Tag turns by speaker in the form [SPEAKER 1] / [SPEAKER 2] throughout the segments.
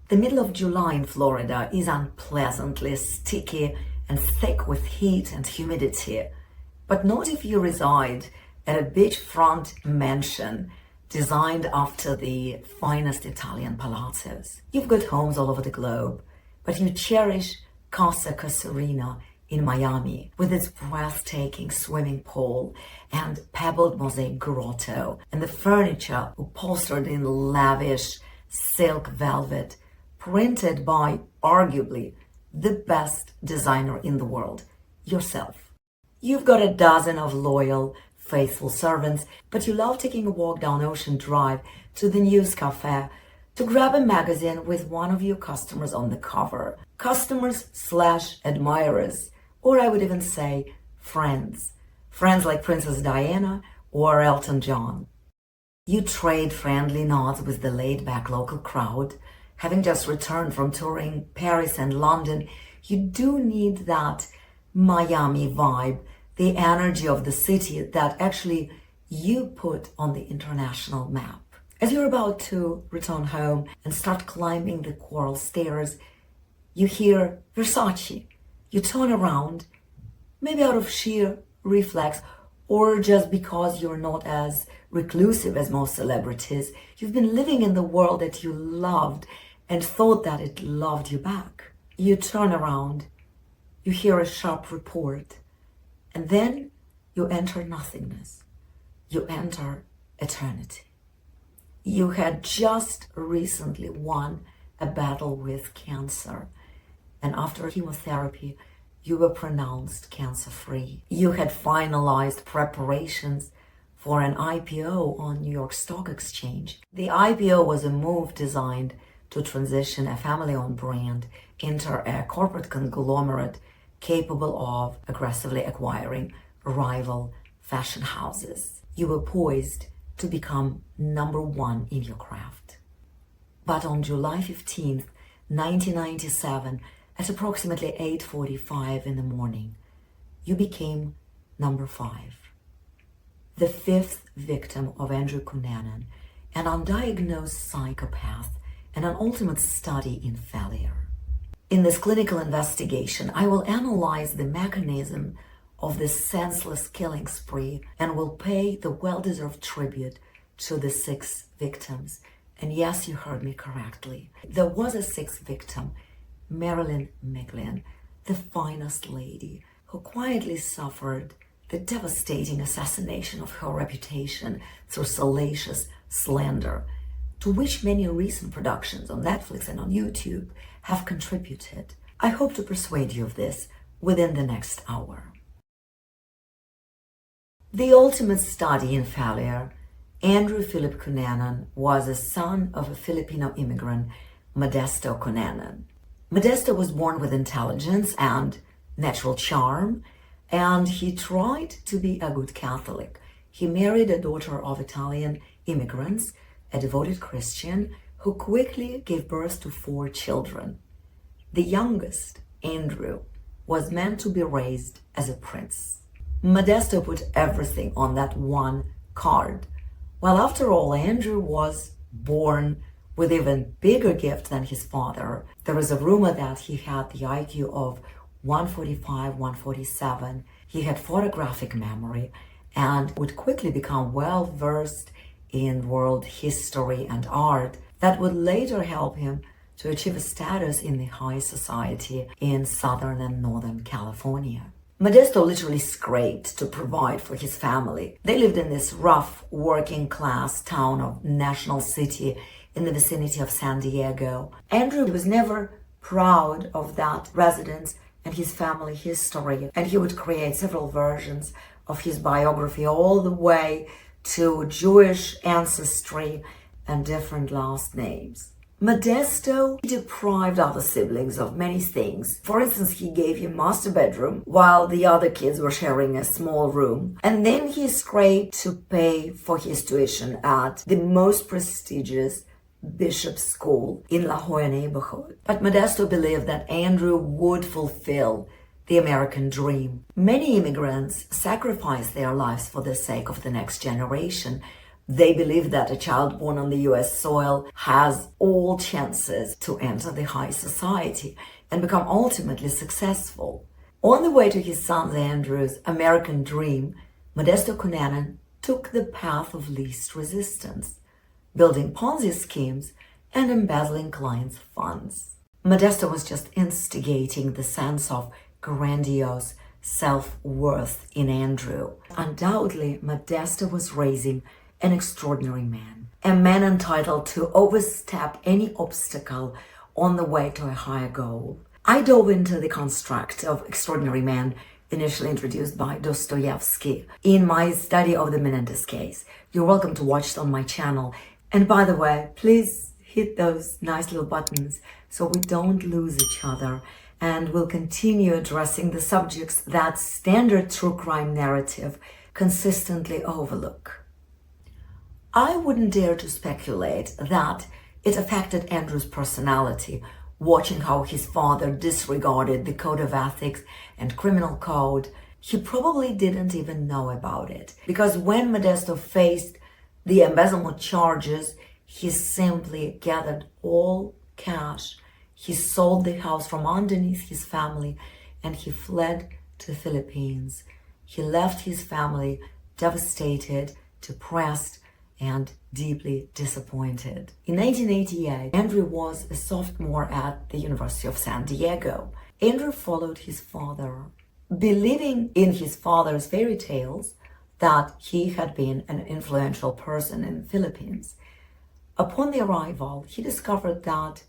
[SPEAKER 1] The middle of July in Florida is unpleasantly sticky and thick with heat and humidity, but not if you reside at a beachfront mansion designed after the finest Italian palazzos. You've got homes all over the globe, but you cherish Casa Casuarina in Miami with its breathtaking swimming pool and pebbled mosaic grotto and the furniture upholstered in lavish silk velvet printed by arguably the best designer in the world, yourself. You've got a dozen of loyal, faithful servants, but you love taking a walk down Ocean Drive to the News Cafe to grab a magazine with one of your customers on the cover. Customers/admirers, or I would even say friends. Friends like Princess Diana or Elton John. You trade friendly nods with the laid-back local crowd. Having just returned from touring Paris and London, you do need that Miami vibe, the energy of the city that actually you put on the international map. As you're about to return home and start climbing the coral stairs, you hear Versace. You turn around, maybe out of sheer reflex or just because you're not as reclusive as most celebrities. You've been living in the world that you loved and thought that it loved you back. You turn around, you hear a sharp report, and then you enter nothingness. You enter eternity. You had just recently won a battle with cancer, and after chemotherapy, you were pronounced cancer-free. You had finalized preparations for an IPO on New York Stock Exchange. The IPO was a move designed to transition a family-owned brand into a corporate conglomerate capable of aggressively acquiring rival fashion houses. You were poised to become number one in your craft. But on July 15th, 1997, at approximately 8:45 in the morning, you became number 5. The 5th victim of Andrew Cunanan, an undiagnosed psychopath and an ultimate study in failure. In this clinical investigation, I will analyze the mechanism of this senseless killing spree and will pay the well-deserved tribute to the 6 victims. And yes, you heard me correctly. There was a 6th victim, Marilyn Miglin, the finest lady who quietly suffered the devastating assassination of her reputation through salacious slander, to which many recent productions on Netflix and on YouTube have contributed. I hope to persuade you of this within the next hour. The ultimate study in failure, Andrew Philip Cunanan was a son of a Filipino immigrant, Modesto Cunanan. Modesto was born with intelligence and natural charm, and he tried to be a good Catholic. He married a daughter of Italian immigrants, a devoted Christian, who quickly gave birth to 4 children. The youngest, Andrew, was meant to be raised as a prince. Modesto put everything on that one card. Well, after all, Andrew was born with even bigger gift than his father. There is a rumor that he had the IQ of 145, 147. He had photographic memory and would quickly become well-versed in world history and art that would later help him to achieve a status in the high society in Southern and Northern California. Modesto literally scraped to provide for his family. They lived in this rough working-class town of National City in the vicinity of San Diego. Andrew was never proud of that residence and his family history, and he would create several versions of his biography all the way to Jewish ancestry and different last names. Modesto deprived other siblings of many things. For instance, he gave him master bedroom while the other kids were sharing a small room. And then he scraped to pay for his tuition at the most prestigious Bishop's School in La Jolla neighborhood. But Modesto believed that Andrew would fulfill the American dream. Many immigrants sacrifice their lives for the sake of the next generation, They believe that a child born on the US soil has all chances to enter the high society and become ultimately successful. On the way to his son Andrew's American dream, Modesto Cunanan took the path of least resistance, building Ponzi schemes and embezzling clients' funds. Modesto was just instigating the sense of grandiose self-worth in Andrew. Undoubtedly, Modesto was raising an extraordinary man, a man entitled to overstep any obstacle on the way to a higher goal. I dove into the construct of extraordinary man initially introduced by Dostoevsky in my study of the Menendez case. You're welcome to watch it on my channel. And by the way, please hit those nice little buttons so we don't lose each other, and we'll continue addressing the subjects that standard true crime narrative consistently overlook. I wouldn't dare to speculate that it affected Andrew's personality, watching how his father disregarded the code of ethics and criminal code. He probably didn't even know about it, because when Modesto faced the embezzlement charges, he simply gathered all cash. He sold the house from underneath his family and he fled to the Philippines. He left his family devastated, depressed, and deeply disappointed. In 1988, Andrew was a sophomore at the University of San Diego. Andrew followed his father, believing in his father's fairy tales that he had been an influential person in the Philippines. Upon the arrival, he discovered that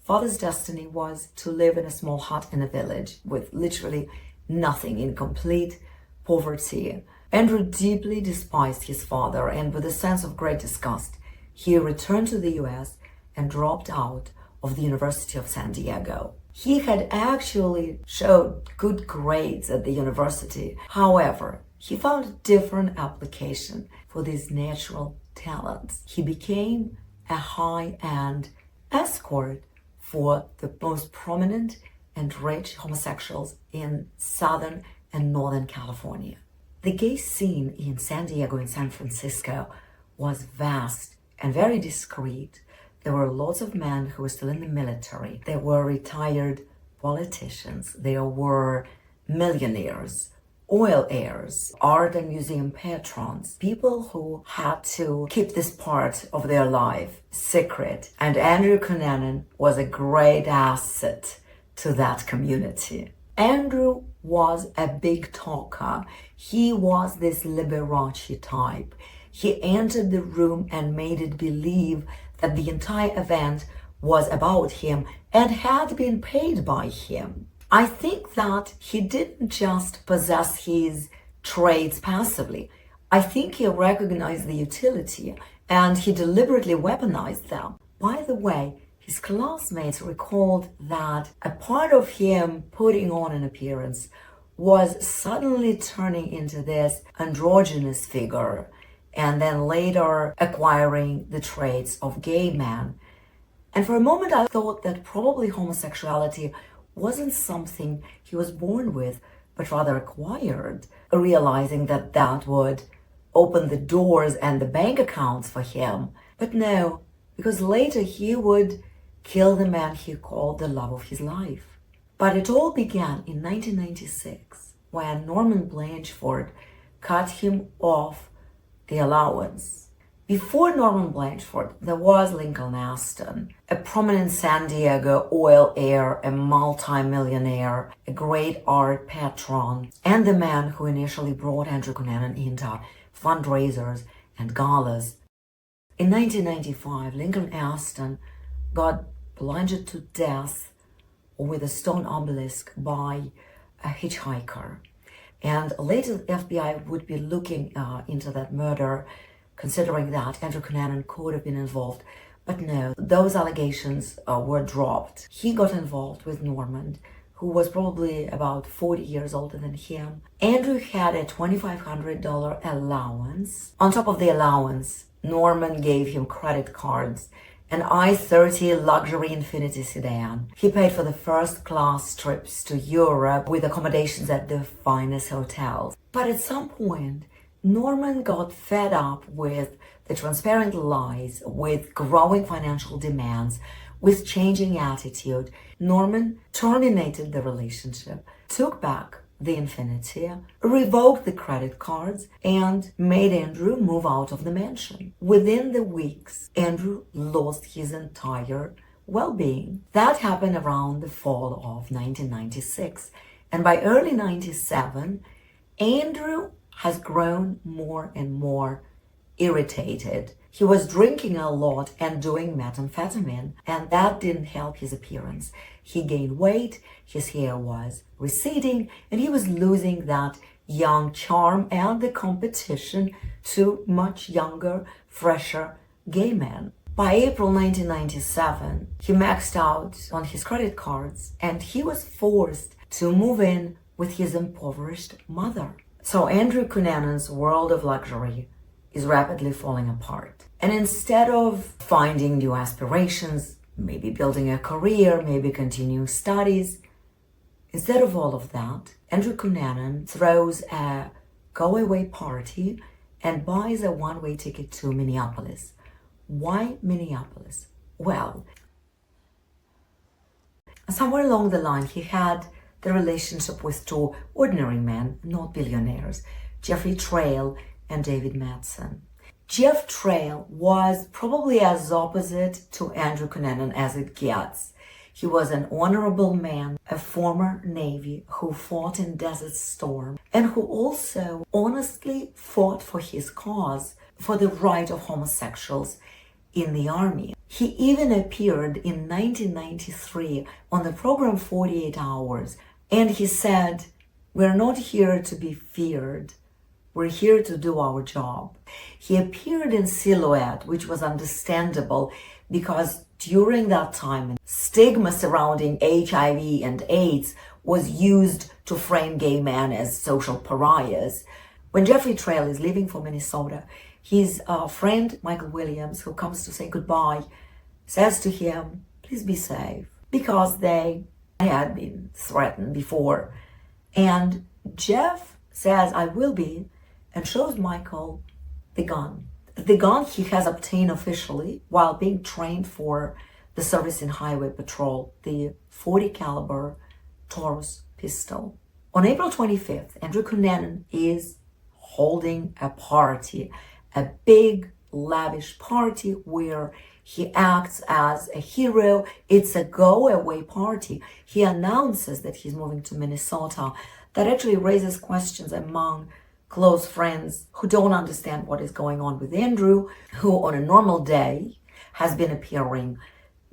[SPEAKER 1] father's destiny was to live in a small hut in a village with literally nothing, in complete poverty. Andrew deeply despised his father, and with a sense of great disgust, he returned to the US and dropped out of the University of San Diego. He had actually showed good grades at the university. However, he found a different application for these natural talents. He became a high-end escort for the most prominent and rich homosexuals in Southern and Northern California. The gay scene in San Diego and San Francisco was vast and very discreet. There were lots of men who were still in the military. There were retired politicians. There were millionaires, oil heirs, art and museum patrons, people who had to keep this part of their life secret. And Andrew Cunanan was a great asset to that community. Andrew was a big talker. He was this Liberace type. He entered the room and made it believe that the entire event was about him and had been paid by him. I think that he didn't just possess his traits passively. I think he recognized the utility and he deliberately weaponized them. By the way, his classmates recalled that a part of him putting on an appearance was suddenly turning into this androgynous figure and then later acquiring the traits of gay man. And for a moment I thought that probably homosexuality wasn't something he was born with, but rather acquired, realizing that that would open the doors and the bank accounts for him. But no, because later he would kill the man he called the love of his life. But it all began in 1996 when Norman Blanchford cut him off the allowance. Before Norman Blanchford, there was Lincoln Aston, a prominent San Diego oil heir, a multi-millionaire, a great art patron, and the man who initially brought Andrew Cunanan into fundraisers and galas. In 1995, Lincoln Aston got bludgeoned to death with a stone obelisk by a hitchhiker. And later the FBI would be looking into that murder, considering that Andrew Cunanan could have been involved. But no, those allegations were dropped. He got involved with Norman, who was probably about 40 years older than him. Andrew had a $2,500 allowance. On top of the allowance, Norman gave him credit cards, an I-30 luxury Infiniti sedan. He paid for the first-class trips to Europe with accommodations at the finest hotels. But at some point, Norman got fed up with the transparent lies, with growing financial demands, with changing attitude. Norman terminated the relationship, took back the Infinity, revoked the credit cards, and made Andrew move out of the mansion. Within the weeks, Andrew lost his entire well-being. That happened around the fall of 1996. And by early 97, Andrew has grown more and more irritated. He was drinking a lot and doing methamphetamine, and that didn't help his appearance. He gained weight, his hair was receding, and he was losing that young charm and the competition to much younger, fresher gay men. By April 1997, he maxed out on his credit cards, and he was forced to move in with his impoverished mother. So Andrew Cunanan's world of luxury is rapidly falling apart. And instead of finding new aspirations, maybe building a career, maybe continuing studies, instead of all of that, Andrew Cunanan throws a go-away party and buys a one-way ticket to Minneapolis. Why Minneapolis? Well, somewhere along the line, he had the relationship with two ordinary men, not billionaires, Jeffrey Trail and David Madson. Jeff Trail was probably as opposite to Andrew Cunanan as it gets. He was an honorable man, a former Navy who fought in Desert Storm, and who also honestly fought for his cause, for the right of homosexuals in the Army. He even appeared in 1993 on the program 48 Hours, and he said, "We're not here to be feared. We're here to do our job." He appeared in silhouette, which was understandable because during that time, stigma surrounding HIV and AIDS was used to frame gay men as social pariahs. When Jeffrey Trail is leaving for Minnesota, his friend Michael Williams, who comes to say goodbye, says to him, "Please be safe," because they had been threatened before. And Jeff says, "I will be," and shows Michael the gun. The gun he has obtained officially while being trained for the service in highway patrol, the .40 caliber Taurus pistol. On April 25th, Andrew Cunanan is holding a party, a big, lavish party where he acts as a hero. It's a go-away party. He announces that he's moving to Minnesota. That actually raises questions among close friends who don't understand what is going on with Andrew, who on a normal day has been appearing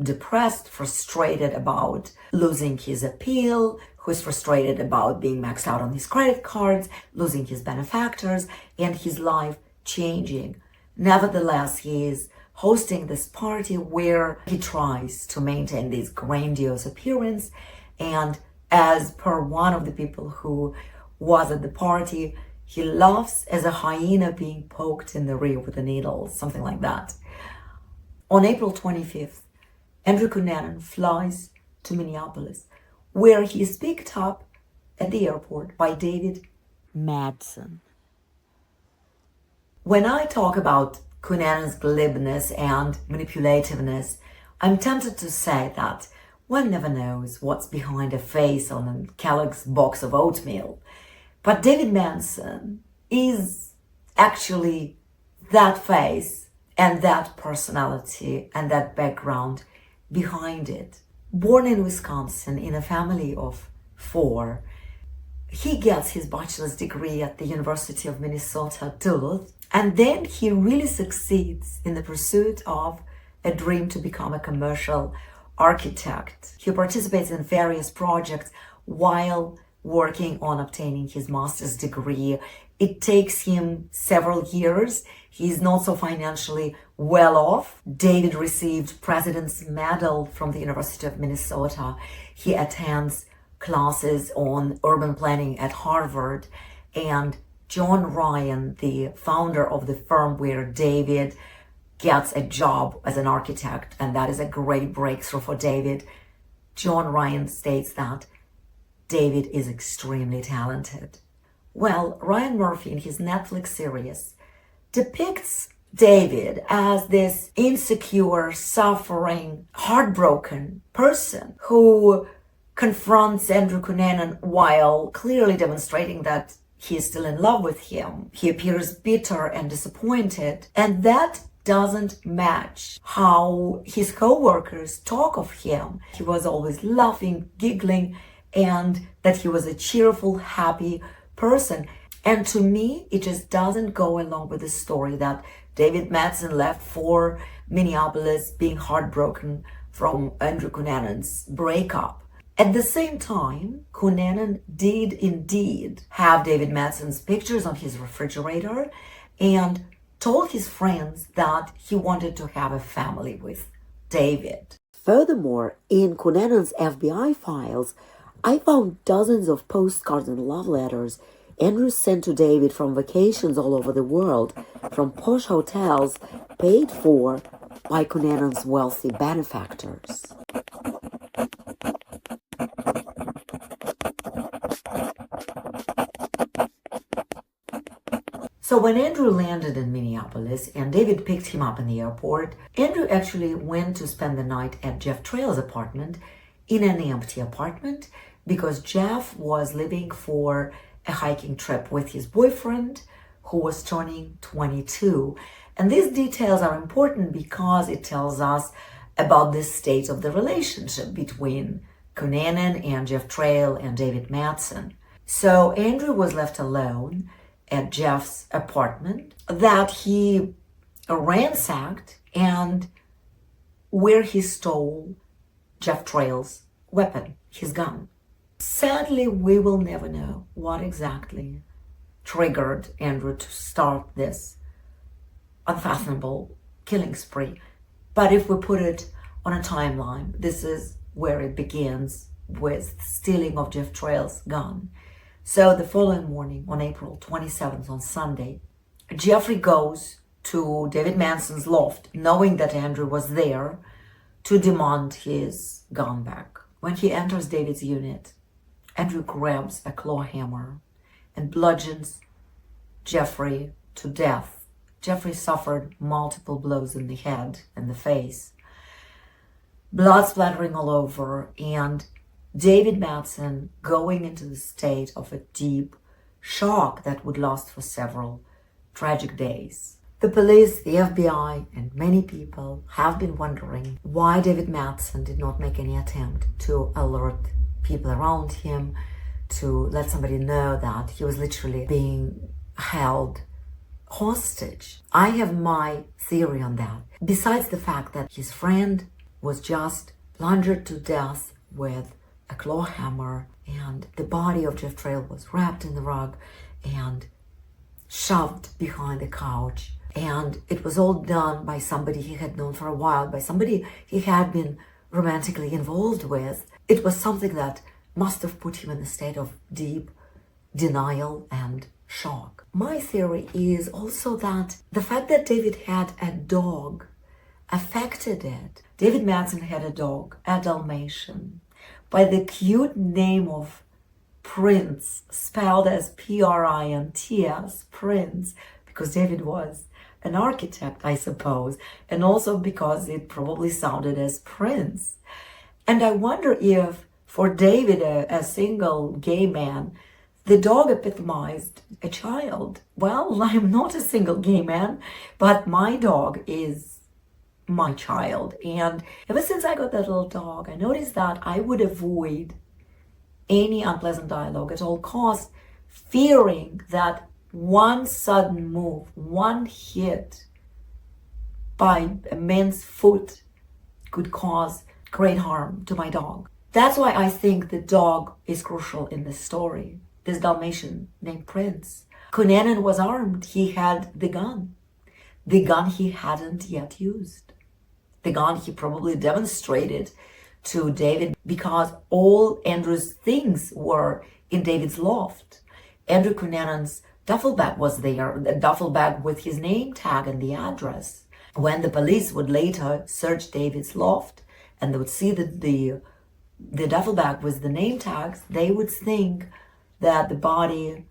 [SPEAKER 1] depressed, frustrated about losing his appeal, who is frustrated about being maxed out on his credit cards, losing his benefactors, and his life changing. Nevertheless, he is hosting this party where he tries to maintain this grandiose appearance, and as per one of the people who was at the party, he laughs as a hyena being poked in the rear with a needle, something like that. On April 25th, Andrew Cunanan flies to Minneapolis, where he is picked up at the airport by David Madson. When I talk about Cunanan's glibness and manipulativeness, I'm tempted to say that one never knows what's behind a face on a Kellogg's box of oatmeal. But David Madson is actually that face and that personality and that background behind it. Born in Wisconsin in a family of 4, he gets his bachelor's degree at the University of Minnesota Duluth, and then he really succeeds in the pursuit of a dream to become a commercial architect. He participates in various projects while working on obtaining his master's degree. It takes him several years. He's not so financially well off. David received President's Medal from the University of Minnesota. He attends classes on urban planning at Harvard. And John Ryan, the founder of the firm where David gets a job as an architect, and that is a great breakthrough for David, John Ryan states that David is extremely talented. Well, Ryan Murphy in his Netflix series depicts David as this insecure, suffering, heartbroken person who confronts Andrew Cunanan while clearly demonstrating that he is still in love with him. He appears bitter and disappointed, and that doesn't match how his co-workers talk of him. He was always laughing, giggling, and that he was a cheerful, happy person. And to me, it just doesn't go along with the story that David Madson left for Minneapolis being heartbroken from Andrew Cunanan's breakup. At the same time, Cunanan did indeed have David Madson's pictures on his refrigerator and told his friends that he wanted to have a family with David. Furthermore, in Cunanan's FBI files, I found dozens of postcards and love letters Andrew sent to David from vacations all over the world, from posh hotels paid for by Cunanan's wealthy benefactors. So when Andrew landed in Minneapolis and David picked him up in the airport, Andrew actually went to spend the night at Jeff Trail's apartment in an empty apartment because Jeff was leaving for a hiking trip with his boyfriend who was turning 22. And these details are important because it tells us about the state of the relationship between Cunanan and Jeff Trail and David Madson. So Andrew was left alone at Jeff's apartment that he ransacked and where he stole Jeff Trail's weapon, his gun. Sadly, we will never know what exactly triggered Andrew to start this unfathomable killing spree. But if we put it on a timeline, this is where it begins with stealing of Jeff Trail's gun. So the following morning, on April 27th, on Sunday, Jeffrey goes to David Madson's loft, knowing that Andrew was there, to demand his gun back. When he enters David's unit, Andrew grabs a claw hammer and bludgeons Jeffrey to death. Jeffrey suffered multiple blows in the head and the face, blood splattering all over, and David Madson going into the state of a deep shock that would last for several tragic days. The police, the FBI, and many people have been wondering why David Madson did not make any attempt to alert people around him, to let somebody know that he was literally being held hostage. I have my theory on that. Besides the fact that his friend was just plunged to death with a claw hammer and the body of Jeff Trail was wrapped in the rug and shoved behind the couch, and it was all done by somebody he had known for a while, by somebody he had been romantically involved with. It was something that must have put him in a state of deep denial and shock. My theory is also that the fact that David had a dog affected it. David Madson had a dog, a Dalmatian, by the cute name of Prince, spelled as P-R-I-N-T-S, Prince, because David was an architect, I suppose, and also because it probably sounded as Prince. And I wonder if, for David, a single gay man, the dog epitomized a child. Well, I'm not a single gay man, but my dog is my child. And ever since I got that little dog, I noticed that I would avoid any unpleasant dialogue at all costs, fearing that one sudden move, one hit by a man's foot could cause great harm to my dog. That's why I think the dog is crucial in this story. This Dalmatian named Prince. Cunanan was armed. He had the gun he hadn't yet used. The gun he probably demonstrated to David because all Andrew's things were in David's loft. Andrew Cunanan's duffel bag was there, the duffel bag with his name tag and the address. When the police would later search David's loft and they would see the duffel bag with the name tags, they would think that the body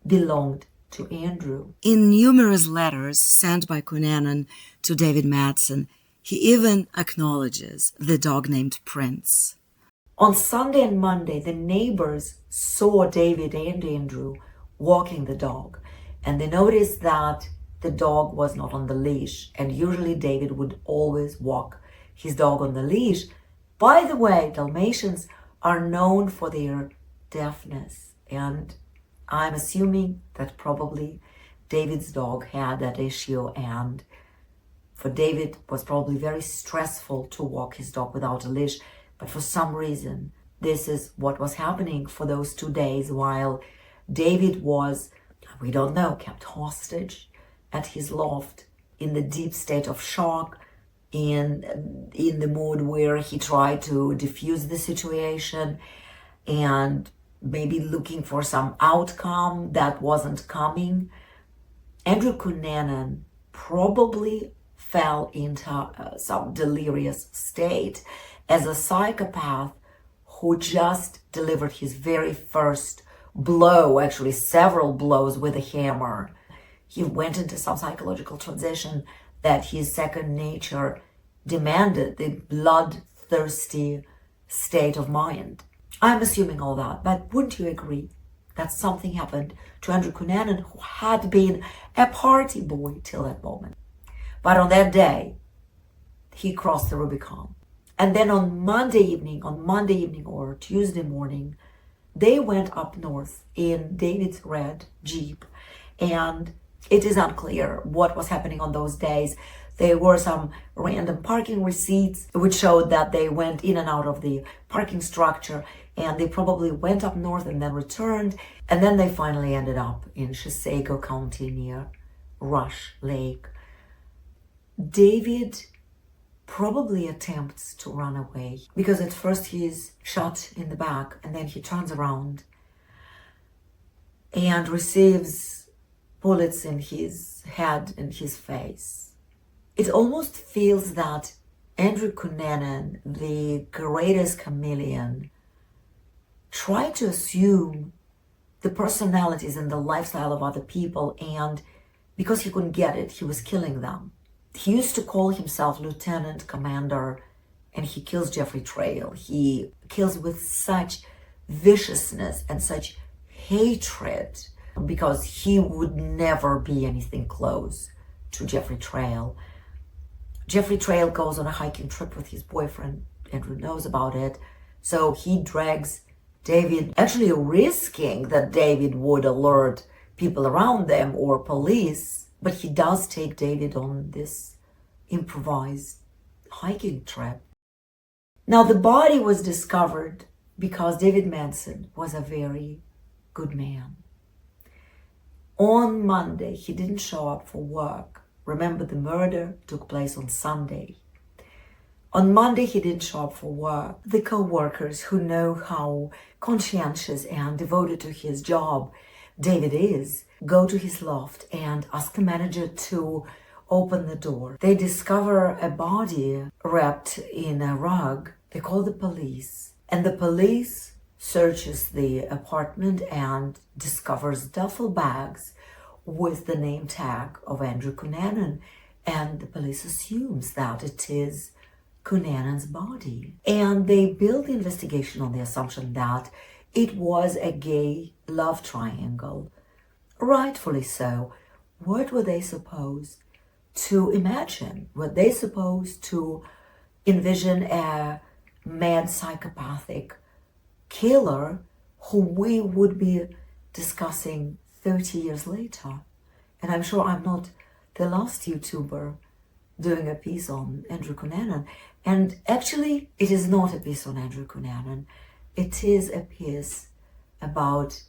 [SPEAKER 1] belonged to Andrew. In numerous letters sent by Cunanan to David Madson, he even acknowledges the dog named Prince. On Sunday and Monday, the neighbors saw David and Andrew walking the dog, and they noticed that the dog was not on the leash, and usually David would always walk his dog on the leash. By the way, Dalmatians are known for their deafness, and I'm assuming that probably David's dog had that issue, and for David it was probably very stressful to walk his dog without a leash, but for some reason this is what was happening for those 2 days while David was, we don't know, kept hostage at his loft in the deep state of shock, in the mood where he tried to diffuse the situation and maybe looking for some outcome that wasn't coming. Andrew Cunanan probably fell into some delirious state as a psychopath who just delivered his very first blow, actually several blows with a hammer. He went into some psychological transition that his second nature demanded, the bloodthirsty state of mind. I'm assuming all that, but wouldn't you agree that something happened to Andrew Cunanan, who had been a party boy till that moment? But on that day, he crossed the Rubicon. And then on Monday evening or Tuesday morning, they went up north in David's red Jeep, and it is unclear what was happening on those days. There were some random parking receipts which showed that they went in and out of the parking structure, and they probably went up north and then returned, and then they finally ended up in Chisago County near Rush Lake. David probably attempts to run away because at first he's shot in the back and then he turns around and receives bullets in his head and his face. It almost feels that Andrew Cunanan, the greatest chameleon, tried to assume the personalities and the lifestyle of other people, and because he couldn't get it, he was killing them. He used to call himself Lieutenant Commander, and he kills Jeffrey Trail. He kills with such viciousness and such hatred because he would never be anything close to Jeffrey Trail. Jeffrey Trail goes on a hiking trip with his boyfriend. Andrew knows about it. So he drags David, actually risking that David would alert people around them or police. But he does take David on this improvised hiking trip. Now, the body was discovered because David Madson was a very good man. On Monday, he didn't show up for work. Remember, the murder took place on Sunday. On Monday, he didn't show up for work. The co-workers who know how conscientious and devoted to his job David is, go to his loft and ask the manager to open the door. They discover a body wrapped in a rug. They call the police, and the police searches the apartment and discovers duffel bags with the name tag of Andrew Cunanan, and the police assumes that it is Cunanan's body. And they build the investigation on the assumption that it was a gay love triangle. Rightfully so. What were they supposed to imagine? Were they supposed to envision a mad psychopathic killer whom we would be discussing 30 years later? And I'm sure I'm not the last YouTuber doing a piece on Andrew Cunanan. And actually, it is not a piece on Andrew Cunanan. It is a piece about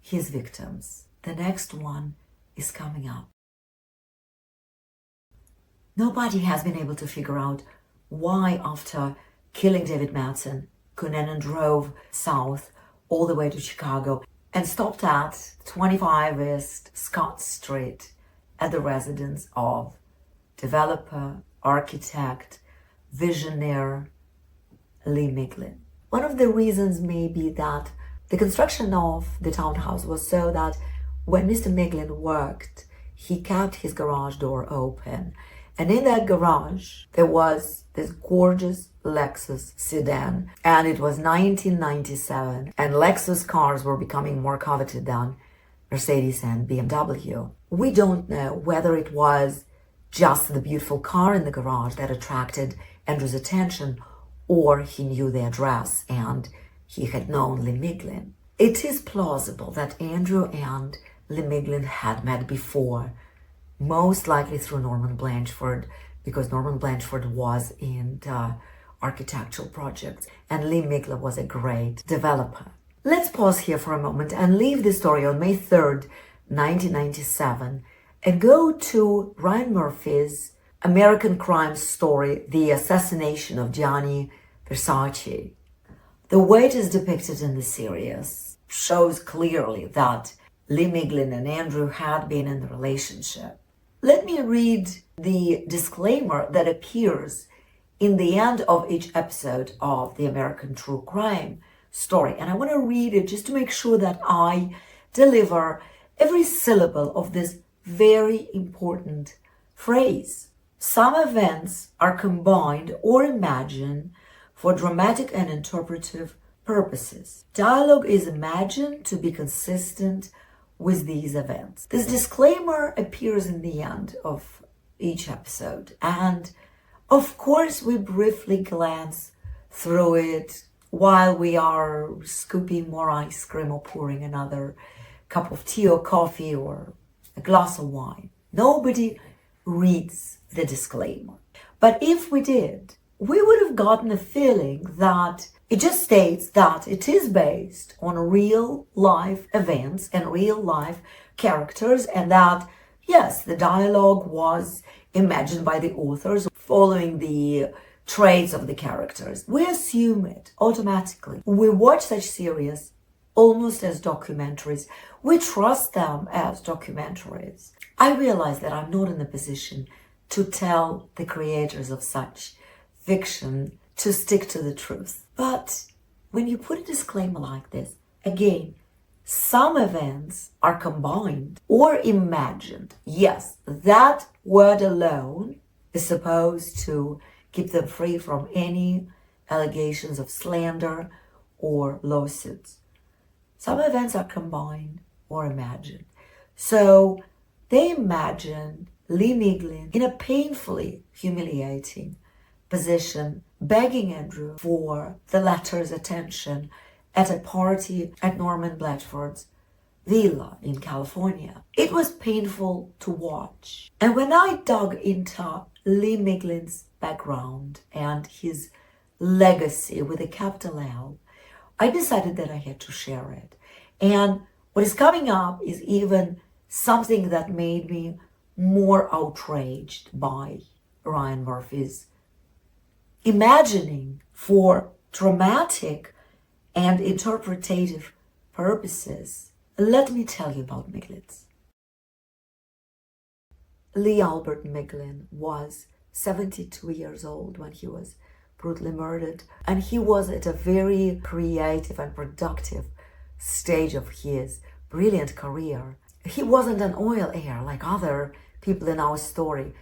[SPEAKER 1] his victims. The next one is coming up. Nobody has been able to figure out why, after killing David Madson, Cunanan drove south all the way to Chicago and stopped at 25 East Scott Street at the residence of developer, architect, visionary Lee Miglin. One of the reasons may be that the construction of the townhouse was so that when Mr. Miglin worked, he kept his garage door open. And in that garage, there was this gorgeous Lexus sedan. And it was 1997. And Lexus cars were becoming more coveted than Mercedes and BMW. We don't know whether it was just the beautiful car in the garage that attracted Andrew's attention, or he knew the address and he had known Lee Miglin. It is plausible that Andrew and Lee Miglin had met before, most likely through Norman Blanchford, because Norman Blanchford was in architectural projects and Lee Miglin was a great developer. Let's pause here for a moment and leave the story on May 3rd, 1997, and go to Ryan Murphy's American crime story, The Assassination of Gianni Versace. The way it is depicted in the series shows clearly that Lee Miglin and Andrew had been in a relationship. Let me read the disclaimer that appears in the end of each episode of the American True Crime story. And I want to read it just to make sure that I deliver every syllable of this very important phrase. Some events are combined or imagined for dramatic and interpretive purposes. Dialogue is imagined to be consistent with these events. This disclaimer appears in the end of each episode. And of course, we briefly glance through it while we are scooping more ice cream or pouring another cup of tea or coffee or a glass of wine. Nobody reads the disclaimer. But if we did, we would have gotten a feeling that it just states that it is based on real life events and real life characters, and that, yes, the dialogue was imagined by the authors following the traits of the characters. We assume it automatically. We watch such series almost as documentaries. We trust them as documentaries. I realize that I'm not in a position to tell the creators of such fiction to stick to the truth. But when you put a disclaimer like this, again, some events are combined or imagined. Yes, that word alone is supposed to keep them free from any allegations of slander or lawsuits. Some events are combined or imagined. So they imagined Lee Miglin in a painfully humiliating position, begging Andrew for the latter's attention at a party at Norman Blatchford's villa in California. It was painful to watch. And when I dug into Lee Miglin's background and his legacy with a capital L, I decided that I had to share it. And what is coming up is even something that made me more outraged by Ryan Murphy's imagining for dramatic and interpretative purposes. Let me tell you about Miglin. Lee Albert Miglin was 72 years old when he was brutally murdered, and he was at a very creative and productive stage of his brilliant career. He wasn't an oil heir like other people in our story.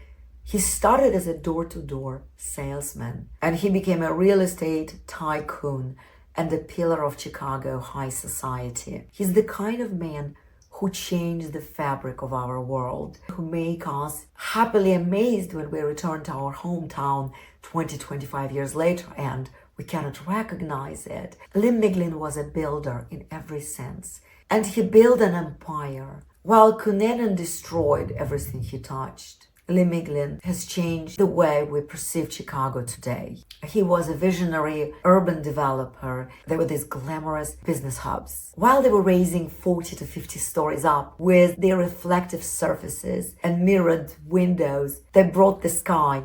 [SPEAKER 1] He started as a door-to-door salesman, and he became a real estate tycoon and a pillar of Chicago high society. He's the kind of man who changed the fabric of our world, who make us happily amazed when we return to our hometown 20-25 years later and we cannot recognize it. Lee Miglin was a builder in every sense, and he built an empire while Cunanan destroyed everything he touched. Lee Miglin has changed the way we perceive Chicago today. He was a visionary urban developer. There were these glamorous business hubs. While they were raising 40 to 50 stories up with their reflective surfaces and mirrored windows, they brought the sky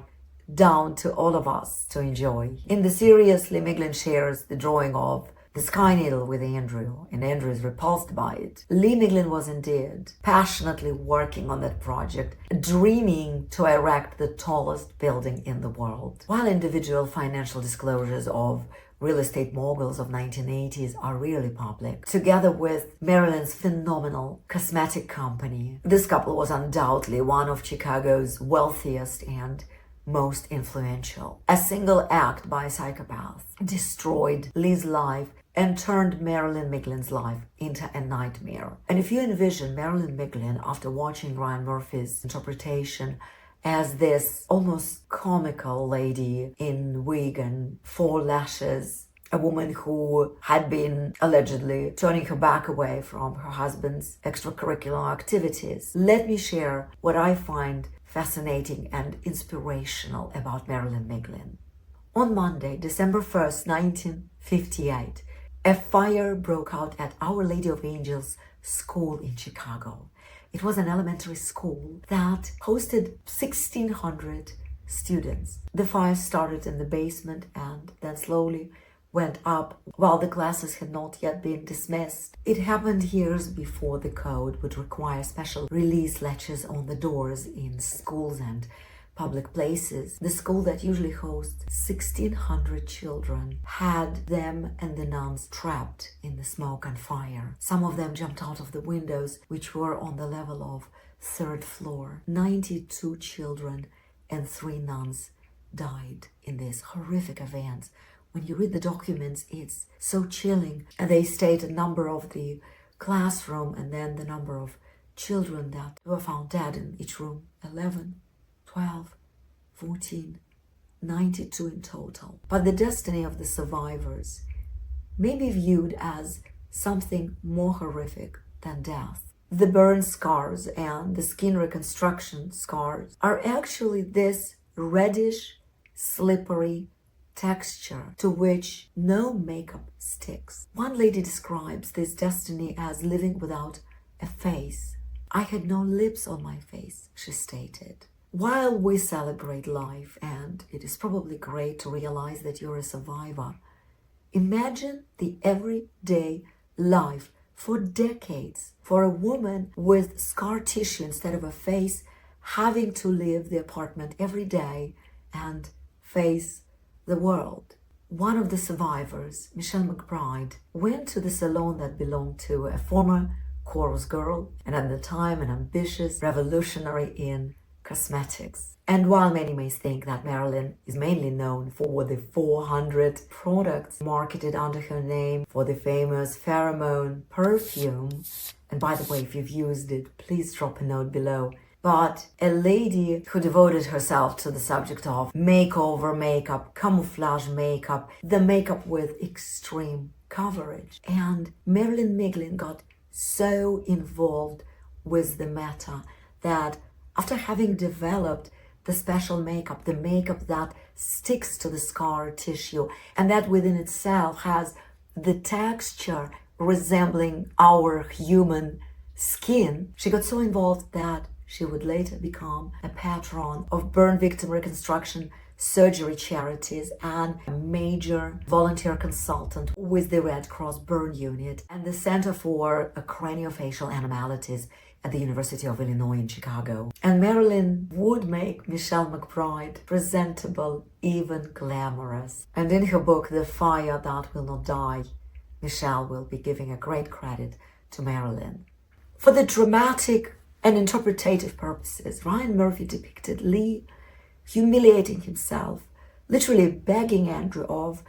[SPEAKER 1] down to all of us to enjoy. In the series, Lee Miglin shares the drawing of the Sky Needle with Andrew, and Andrew is repulsed by it. Lee Miglin was indeed passionately working on that project, dreaming to erect the tallest building in the world. While individual financial disclosures of real estate moguls of 1980s are really public, together with Marilyn's phenomenal cosmetic company. This couple was undoubtedly one of Chicago's wealthiest and most influential. A single act by Psychopath destroyed Lee's life and turned Marilyn Miglin's life into a nightmare. And if you envision Marilyn Miglin after watching Ryan Murphy's interpretation as this almost comical lady in wig and four lashes, a woman who had been allegedly turning her back away from her husband's extracurricular activities, let me share what I find fascinating and inspirational about Marilyn Miglin. On Monday, December 1st, 1958, a fire broke out at Our Lady of Angels School in Chicago. It was an elementary school that hosted 1,600 students. The fire started in the basement and then slowly went up while the classes had not yet been dismissed. It happened years before the code would require special release latches on the doors in schools and public places. The school that usually hosts 1,600 children had them and the nuns trapped in the smoke and fire. Some of them jumped out of the windows, which were on the level of third floor. 92 children and 3 nuns died in this horrific event. When you read the documents, it's so chilling. And they state a number of the classroom and then the number of children that were found dead in each room. 11, 12, 14, 92 in total. But the destiny of the survivors may be viewed as something more horrific than death. The burn scars and the skin reconstruction scars are actually this reddish, slippery texture to which no makeup sticks. One lady describes this destiny as living without a face. I had no lips on my face, she stated. While we celebrate life, and it is probably great to realize that you're a survivor, imagine the everyday life for decades for a woman with scar tissue instead of a face, having to leave the apartment every day and face the world. One of the survivors, Michelle McBride, went to the salon that belonged to a former chorus girl and at the time an ambitious revolutionary in cosmetics. And while many may think that Marilyn is mainly known for the 400 products marketed under her name for the famous pheromone perfume, and by the way, if you've used it, please drop a note below, but a lady who devoted herself to the subject of makeover makeup, camouflage makeup, the makeup with extreme coverage. And Marilyn Miglin got so involved with the matter that after having developed the special makeup, the makeup that sticks to the scar tissue and that within itself has the texture resembling our human skin, she got so involved that she would later become a patron of burn victim reconstruction surgery charities and a major volunteer consultant with the Red Cross Burn Unit and the Center for Craniofacial Anomalies at the University of Illinois in Chicago. And Marilyn would make Michelle McBride presentable, even glamorous. And in her book, The Fire That Will Not Die, Michelle will be giving a great credit to Marilyn. For the dramatic and interpretative purposes, Ryan Murphy depicted Lee humiliating himself, literally begging Andrew of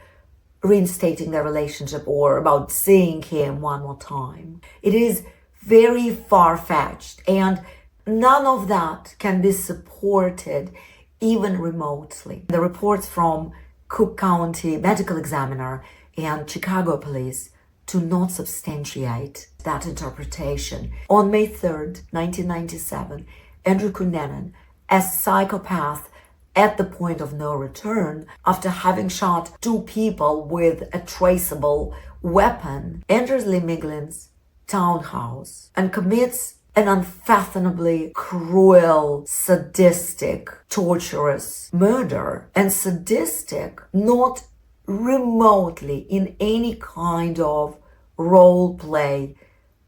[SPEAKER 1] reinstating their relationship or about seeing him one more time. It is very far-fetched, and none of that can be supported even remotely. The reports from Cook County Medical Examiner and Chicago Police do not substantiate that interpretation. On May 3rd, 1997, Andrew Cunanan, a psychopath at the point of no return, after having shot 2 people with a traceable weapon, enters Lee Miglin's townhouse and commits an unfathomably cruel, sadistic, torturous murder. And sadistic, not remotely in any kind of role play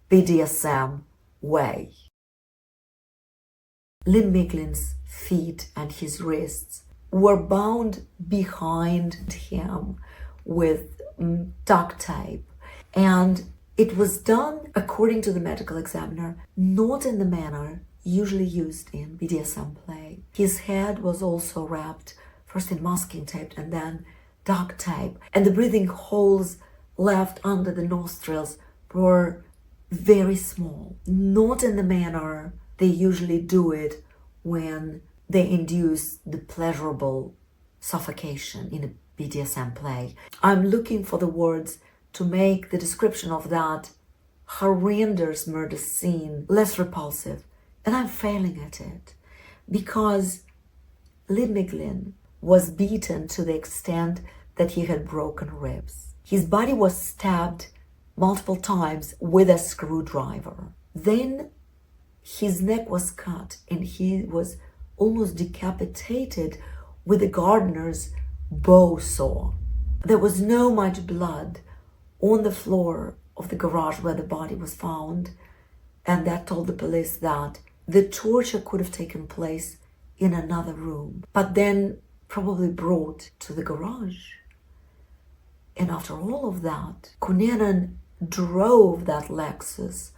[SPEAKER 1] BDSM way. Lee Miglin's feet and his wrists were bound behind him with duct tape. And it was done, according to the medical examiner, not in the manner usually used in BDSM play. His head was also wrapped first in masking tape and then duct tape. And the breathing holes left under the nostrils were very small, not in the manner they usually do it when they induce the pleasurable suffocation in a BDSM play. I'm looking for the words to make the description of that horrendous murder scene less repulsive, and I'm failing at it because Miglin was beaten to the extent that he had broken ribs. His body was stabbed multiple times with a screwdriver. Then his neck was cut and he was almost decapitated with a gardener's bow saw. There was no much blood on the floor of the garage where the body was found, and that told the police that the torture could have taken place in another room, but then probably brought to the garage. And after all of that, Cunanan drove that Lexus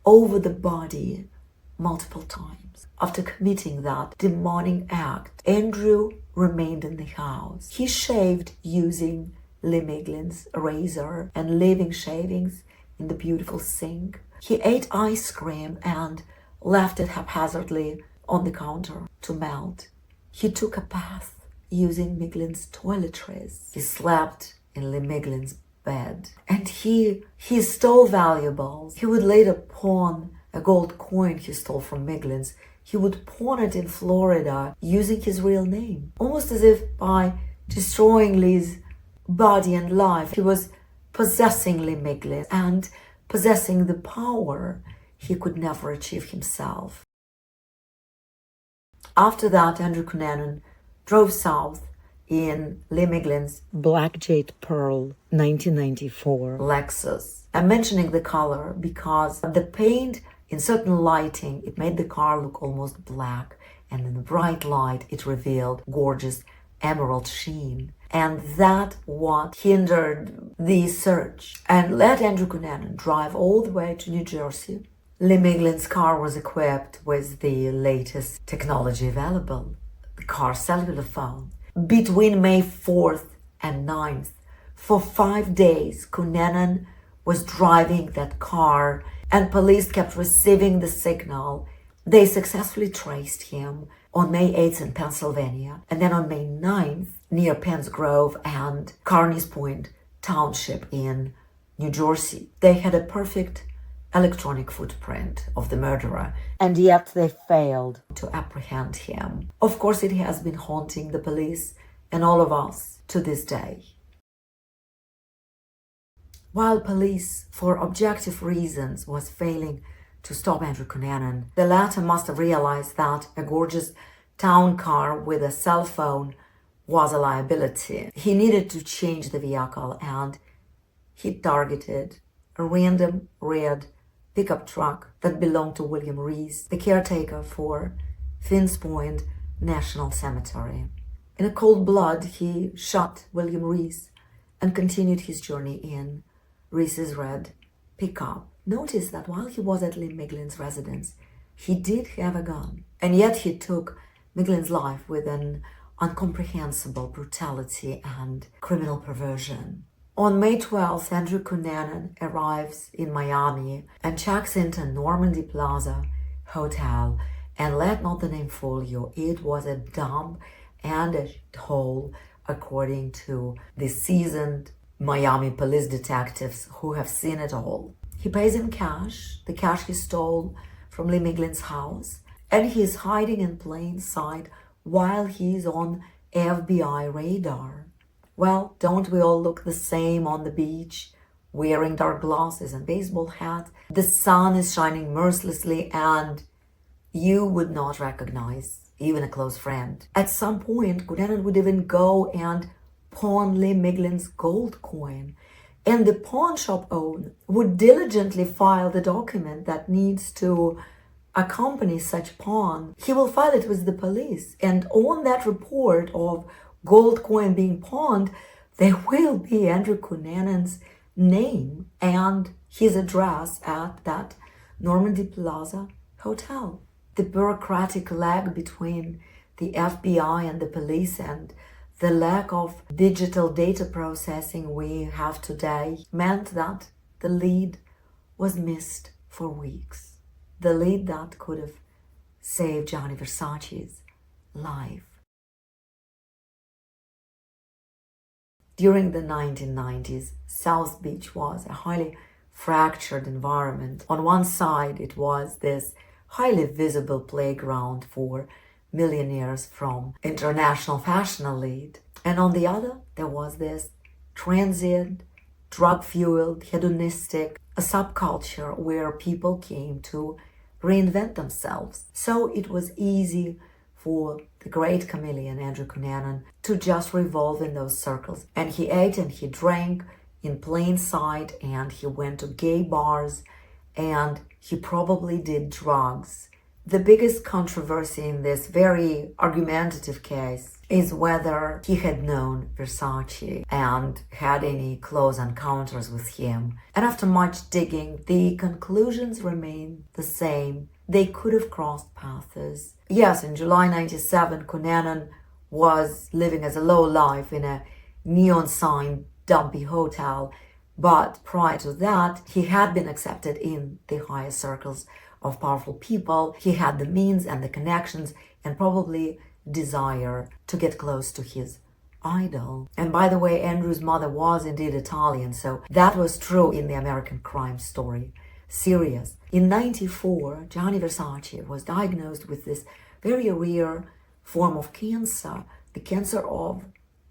[SPEAKER 1] over the body multiple times. After committing that demonic act, Andrew remained in the house. He shaved using Miglin's razor and leaving shavings in the beautiful sink. He ate ice cream and left it haphazardly on the counter to melt. He took a bath using Miglin's toiletries. He slept in Miglin's bed. And he stole valuables. He would later pawn a gold coin he stole from Miglin's. He would pawn it in Florida using his real name. Almost as if by destroying Lee's body and life, he was possessing Miglin and possessing the power he could never achieve himself. After that, Andrew Cunanan drove south in Miglin's Black Jade Pearl 1994 Lexus. I'm mentioning the color because the paint, in certain lighting, it made the car look almost black, and in the bright light, it revealed gorgeous emerald sheen. And that what hindered the search and let Andrew Cunanan drive all the way to New Jersey. Miglin's car was equipped with the latest technology available, the car's cellular phone. Between May 4th and 9th, for 5 days, Cunanan was driving that car and police kept receiving the signal. They successfully traced him on May 8th in Pennsylvania, and then on May 9th near Penns Grove and Carneys Point Township in New Jersey. They had a perfect electronic footprint of the murderer, and yet they failed to apprehend him. Of course, it has been haunting the police and all of us to this day. While police, for objective reasons, was failing to stop Andrew Cunanan, the latter must have realized that a gorgeous town car with a cell phone was a liability. He needed to change the vehicle, and he targeted a random red pickup truck that belonged to William Reese, the caretaker for Finns Point National Cemetery. In a cold blood, he shot William Reese and continued his journey in Reese's red pickup. Notice that while he was at Miglin's residence, he did have a gun, and yet he took Miglin's life with an incomprehensible brutality and criminal perversion. On May 12th, Andrew Cunanan arrives in Miami and checks into Normandy Plaza Hotel. And let not the name fool you, it was a dump and a hole, according to the seasoned Miami police detectives who have seen it all. He pays in cash, the cash he stole from Miglin's house, and he is hiding in plain sight while he's on FBI radar. Well, don't we all look the same on the beach, wearing dark glasses and baseball hats? The sun is shining mercilessly and you would not recognize even a close friend. At some point, Cunanan would even go and pawn Miglin's gold coin, and the pawn shop owner would diligently file the document that needs to accompany such pawn. He will file it with the police, and on that report of gold coin being pawned, there will be Andrew Cunanan's name and his address at that Normandy Plaza hotel. The bureaucratic lag between the FBI and the police and the lack of digital data processing we have today meant that the lead was missed for weeks. The lead that could have saved Gianni Versace's life. During the 1990s, South Beach was a highly fractured environment. On one side, it was this highly visible playground for millionaires from international fashion elite. And on the other, there was this transient, drug-fueled, hedonistic, a subculture where people came to reinvent themselves. So it was easy for the great chameleon Andrew Cunanan to just revolve in those circles. And he ate and he drank in plain sight, and he went to gay bars, and he probably did drugs. The biggest controversy in this very argumentative case is whether he had known Versace and had any close encounters with him. And after much digging, the conclusions remain the same. They could have crossed paths. Yes, in July 97, Cunanan was living as a low life in a neon sign dumpy hotel, but prior to that, he had been accepted in the higher circles of powerful people. He had the means and the connections and probably desire to get close to his idol. And by the way, Andrew's mother was indeed Italian, so that was true in the American crime story. Serious. In 94, Gianni Versace was diagnosed with this very rare form of cancer, the cancer of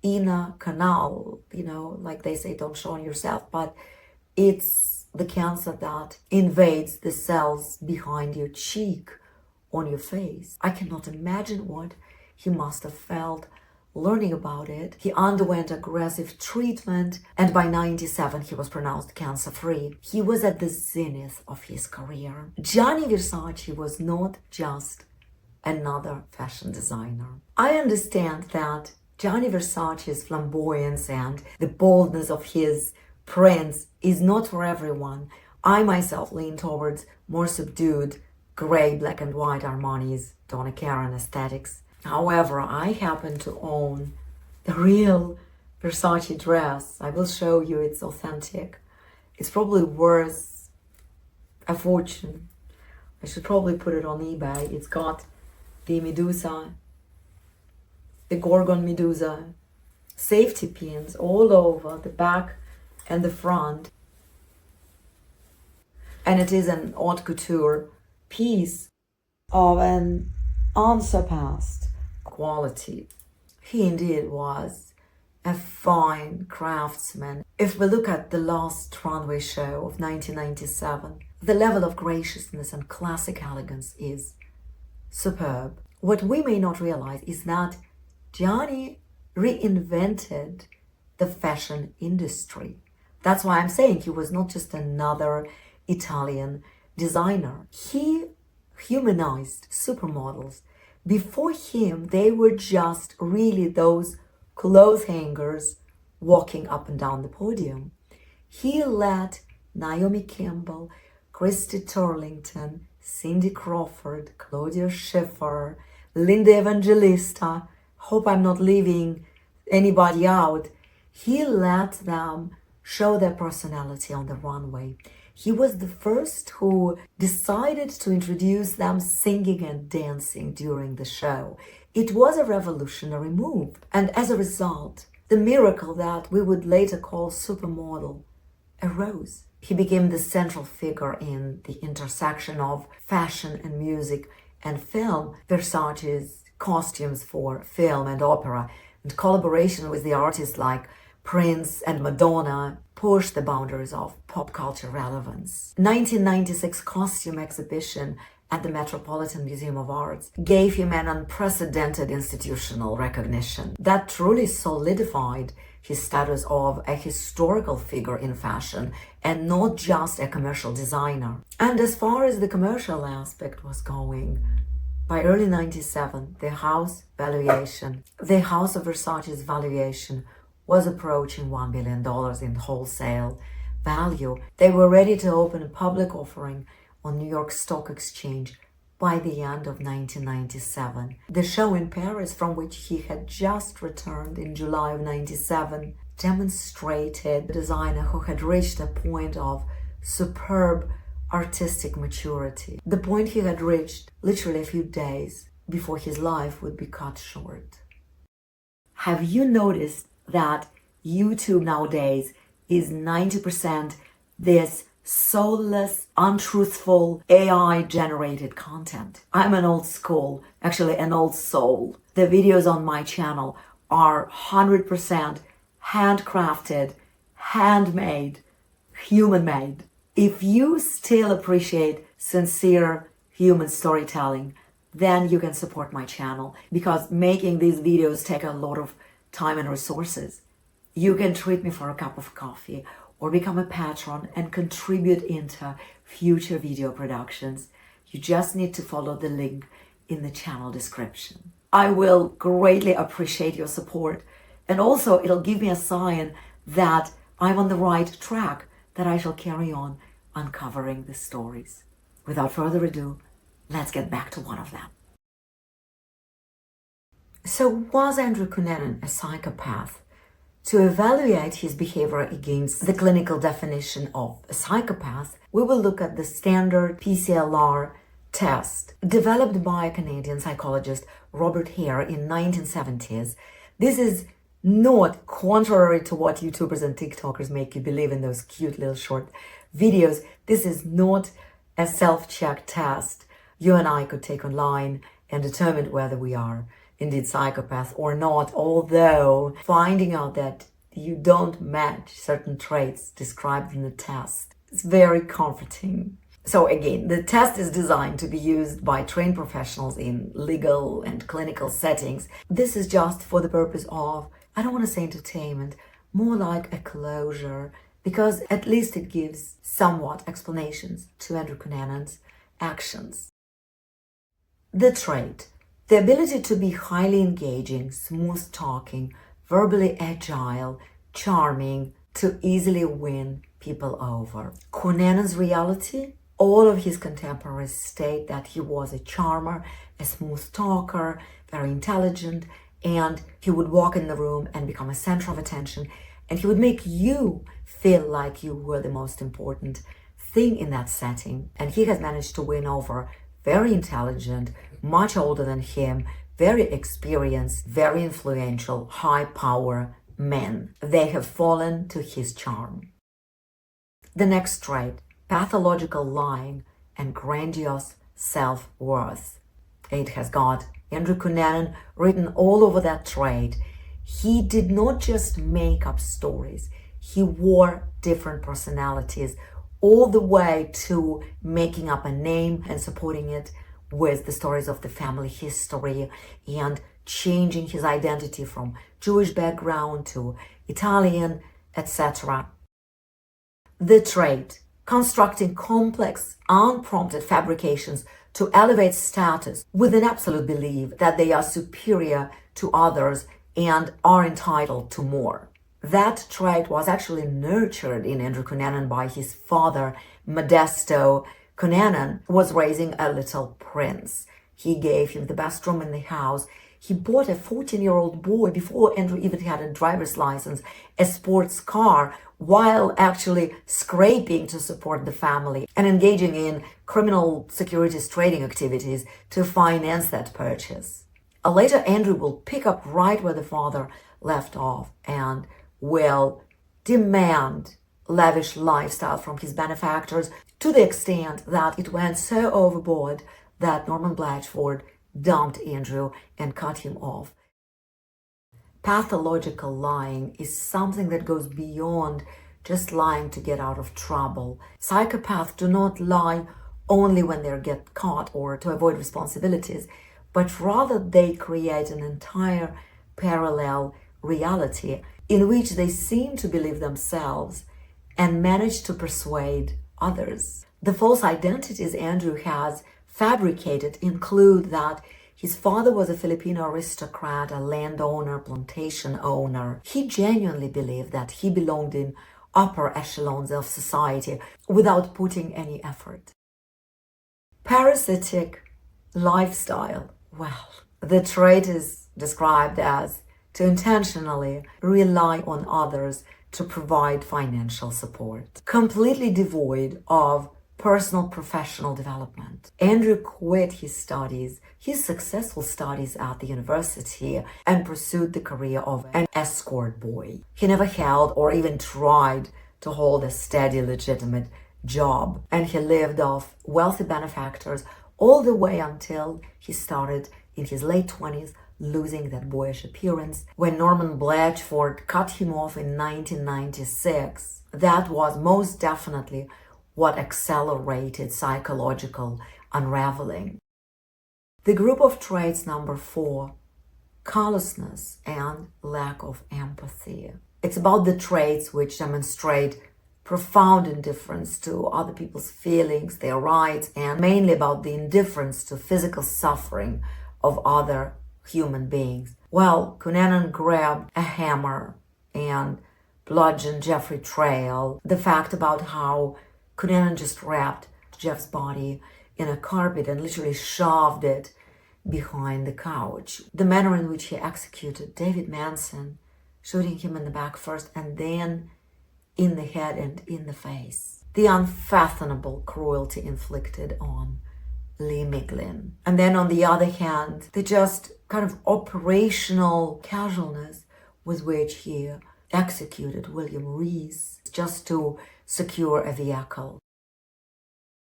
[SPEAKER 1] inner canal, like they say, don't show on yourself, but it's the cancer that invades the cells behind your cheek on your face. I cannot imagine what he must have felt learning about it. He underwent aggressive treatment, and by 97 he was pronounced cancer-free. He was at the zenith of his career. Gianni Versace was not just another fashion designer. I understand that Gianni Versace's flamboyance and the boldness of his prints is not for everyone. I myself lean towards more subdued, gray, black and white Armani's Donna Karan aesthetics. However, I happen to own the real Versace dress. I will show you, it's authentic. It's probably worth a fortune. I should probably put it on eBay. It's got the Medusa, the Gorgon Medusa, safety pins all over the back and the front. And it is an haute couture piece of an unsurpassed quality. He indeed was a fine craftsman. If we look at the last runway show of 1997, the level of graciousness and classic elegance is superb. What we may not realize is that Gianni reinvented the fashion industry. That's why I'm saying he was not just another Italian designer. He humanized supermodels. Before him, they were just really those clothes hangers walking up and down the podium. He let Naomi Campbell, Christy Turlington, Cindy Crawford, Claudia Schiffer, Linda Evangelista, hope I'm not leaving anybody out. He let them show their personality on the runway. He was the first who decided to introduce them singing and dancing during the show. It was a revolutionary move. And as a result, the miracle that we would later call supermodel arose. He became the central figure in the intersection of fashion and music and film. Versace's costumes for film and opera and collaboration with the artists like Prince and Madonna pushed the boundaries of pop culture relevance. 1996 costume exhibition at the Metropolitan Museum of Arts gave him an unprecedented institutional recognition that truly solidified his status of a historical figure in fashion and not just a commercial designer. And as far as the commercial aspect was going, by early 97, the house of Versace's valuation was approaching $1 billion in wholesale value. They were ready to open a public offering on New York Stock Exchange by the end of 1997. The show in Paris, from which he had just returned in July of 97, demonstrated a designer who had reached a point of superb artistic maturity. The point he had reached literally a few days before his life would be cut short. Have you noticed that YouTube nowadays is 90% this soulless, untruthful, AI-generated content? I'm an old school, actually an old soul. The videos on my channel are 100% handcrafted, handmade, human-made. If you still appreciate sincere human storytelling, then you can support my channel, because making these videos take a lot of time and resources. You can treat me for a cup of coffee or become a patron and contribute into future video productions. You just need to follow the link in the channel description. I will greatly appreciate your support, and also it'll give me a sign that I'm on the right track, that I shall carry on uncovering the stories. Without further ado, let's get back to one of them. So, was Andrew Cunanan a psychopath? To evaluate his behavior against the clinical definition of a psychopath, we will look at the standard PCL-R test developed by Canadian psychologist Robert Hare in 1970s. This is not, contrary to what YouTubers and TikTokers make you believe in those cute little short videos, this is not a self-check test you and I could take online and determine whether we are indeed psychopaths or not, although finding out that you don't match certain traits described in the test is very comforting. So again, the test is designed to be used by trained professionals in legal and clinical settings. This is just for the purpose of, I don't want to say entertainment, more like a closure, because at least it gives somewhat explanations to Andrew Cunanan's actions. The trait: the ability to be highly engaging, smooth talking, verbally agile, charming, to easily win people over. Cunanan's reality: all of his contemporaries state that he was a charmer, a smooth talker, very intelligent, and he would walk in the room and become a center of attention, and he would make you feel like you were the most important thing in that setting. And he has managed to win over very intelligent, much older than him, very experienced, very influential, high power men. They have fallen to his charm. The next trait: pathological lying and grandiose self-worth. It has got Andrew Cunanan written all over that trait. He did not just make up stories, he wore different personalities, all the way to making up a name and supporting it with the stories of the family history and changing his identity from Jewish background to Italian, etc. The trait: constructing complex, unprompted fabrications to elevate status with an absolute belief that they are superior to others and are entitled to more. That trait was actually nurtured in Andrew Cunanan by his father, Modesto Cunanan, who was raising a little prince. He gave him the best room in the house. He bought a 14-year-old boy, before Andrew even had a driver's license, a sports car, while actually scraping to support the family and engaging in criminal securities trading activities to finance that purchase. Later, Andrew will pick up right where the father left off and will demand lavish lifestyle from his benefactors, to the extent that it went so overboard that Norman Blatchford dumped Andrew and cut him off. Pathological lying is something that goes beyond just lying to get out of trouble. Psychopaths do not lie only when they get caught or to avoid responsibilities, but rather they create an entire parallel reality in which they seem to believe themselves and manage to persuade others. The false identities Andrew has fabricated include that His father was a Filipino aristocrat, a landowner, plantation owner. He genuinely believed that he belonged in upper echelons of society without putting any effort. Parasitic lifestyle. Well, the trait is described as to intentionally rely on others to provide financial support, completely devoid of personal professional development. Andrew quit his successful studies at the university, and pursued the career of an escort boy. He never held or even tried to hold a steady, legitimate job, and he lived off wealthy benefactors all the way until he started in his late 20s losing that boyish appearance. When Norman Blatchford cut him off in 1996, that was most definitely what accelerated psychological unraveling. The group of traits number 4, callousness and lack of empathy. It's about the traits which demonstrate profound indifference to other people's feelings, their rights, and mainly about the indifference to physical suffering of other human beings. Well, Cunanan grabbed a hammer and bludgeoned Jeffrey Trail. The fact about how Cunanan just wrapped Jeff's body in a carpet and literally shoved it behind the couch. The manner in which he executed David Manson, shooting him in the back first and then in the head and in the face. The unfathomable cruelty inflicted on Lee Miglin. And then on the other hand, the just kind of operational casualness with which he executed William Reese just to secure a vehicle.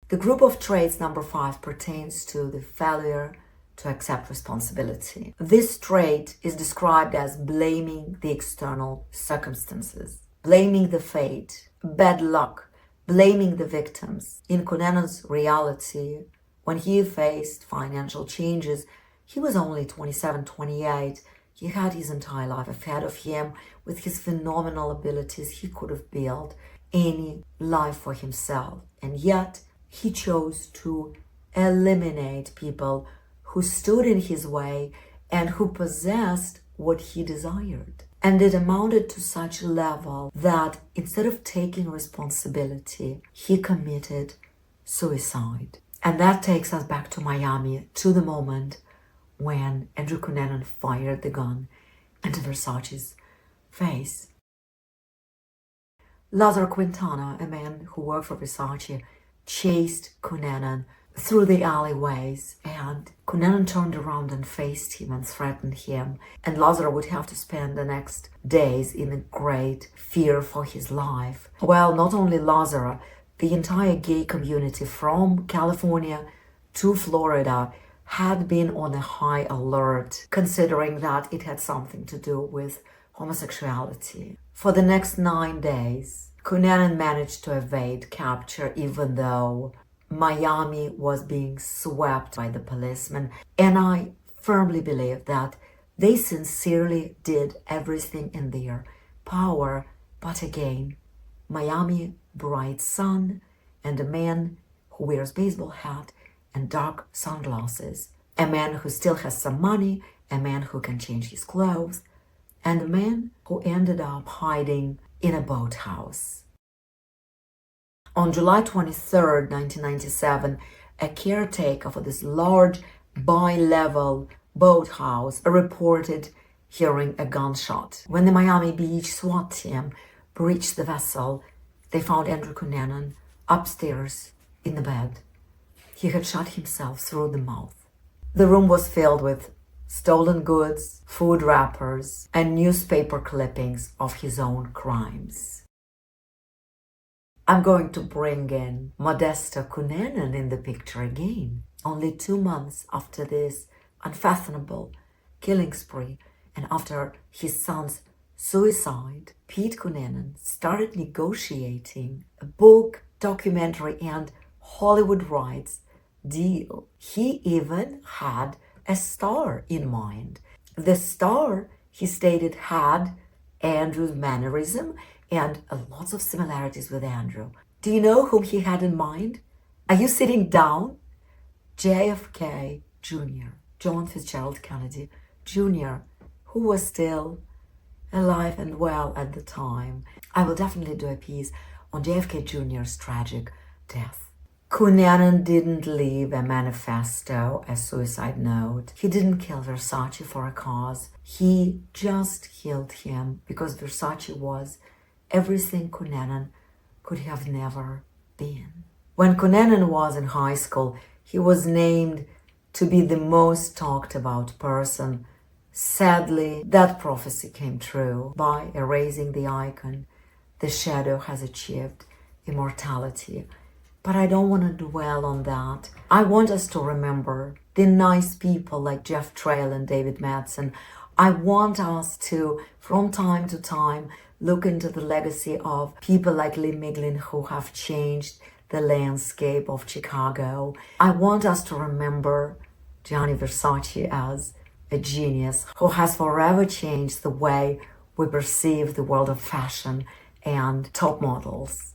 [SPEAKER 1] The group of traits number 5 pertains to the failure to accept responsibility. This trait is described as blaming the external circumstances, blaming the fate, bad luck, blaming the victims. In Cunanan's reality, when he faced financial changes, he was only 27, 28. He had his entire life ahead of him. With his phenomenal abilities, he could have built any life for himself. And yet, he chose to eliminate people who stood in his way and who possessed what he desired. And it amounted to such a level that instead of taking responsibility, he committed suicide. And that takes us back to Miami, to the moment when Andrew Cunanan fired the gun into Versace's face. Lazaro Quintana, a man who worked for Versace, chased Cunanan through the alleyways, and Cunanan turned around and faced him and threatened him, and Lazaro would have to spend the next days in a great fear for his life. Well, not only Lazaro, the entire gay community from California to Florida had been on a high alert, considering that it had something to do with homosexuality. For the next 9 days, Cunanan managed to evade capture, even though Miami was being swept by the policemen. And I firmly believe that they sincerely did everything in their power. But again, Miami, bright sun, and a man who wears baseball hat and dark sunglasses, a man who still has some money, a man who can change his clothes, and a man who ended up hiding in a boathouse. On July 23rd, 1997, a caretaker for this large bi-level boathouse reported hearing a gunshot. When the Miami Beach SWAT team breached the vessel, they found Andrew Cunanan upstairs in the bed. He had shot himself through the mouth. The room was filled with stolen goods, food wrappers, and newspaper clippings of his own crimes. I'm going to bring in Modesto Cunanan in the picture again. Only 2 months after this unfathomable killing spree and after his son's suicide, Pete Cunanan started negotiating a book, documentary, and Hollywood rights deal. He even had a star in mind. The star, he stated, had Andrew's mannerism and lots of similarities with Andrew. Do you know whom he had in mind? Are you sitting down? JFK Jr. John Fitzgerald Kennedy Jr., who was still alive and well at the time. I will definitely do a piece on JFK Jr.'s tragic death. Cunanan didn't leave a manifesto, a suicide note. He didn't kill Versace for a cause. He just killed him because Versace was everything Cunanan could have never been. When Cunanan was in high school, he was named to be the most talked about person. Sadly, that prophecy came true. By erasing the icon, the shadow has achieved immortality. But I don't want to dwell on that. I want us to remember the nice people like Jeff Trail and David Madson. I want us to, from time to time, look into the legacy of people like Miglin who have changed the landscape of Chicago. I want us to remember Gianni Versace as a genius who has forever changed the way we perceive the world of fashion and top models.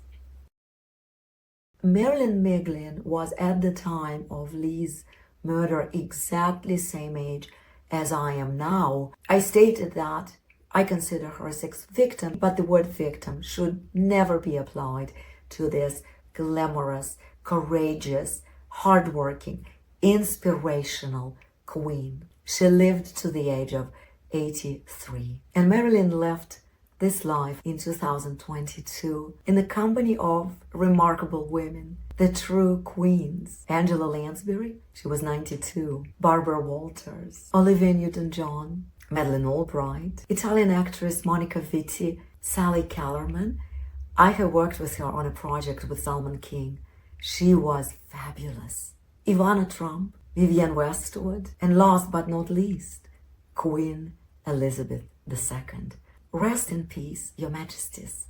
[SPEAKER 1] Marilyn Miglin was at the time of Lee's murder exactly same age as I am now. I stated that I consider her a sex victim, but the word victim should never be applied to this glamorous, courageous, hardworking, inspirational queen. She lived to the age of 83. And Marilyn left this life in 2022 in the company of remarkable women, the true queens. Angela Lansbury, she was 92. Barbara Walters, Olivia Newton-John, Madeleine Albright, Italian actress Monica Vitti, Sally Kellerman. I have worked with her on a project with Salman King. She was fabulous. Ivana Trump, Vivienne Westwood, and last but not least, Queen Elizabeth II. Rest in peace, Your Majesties.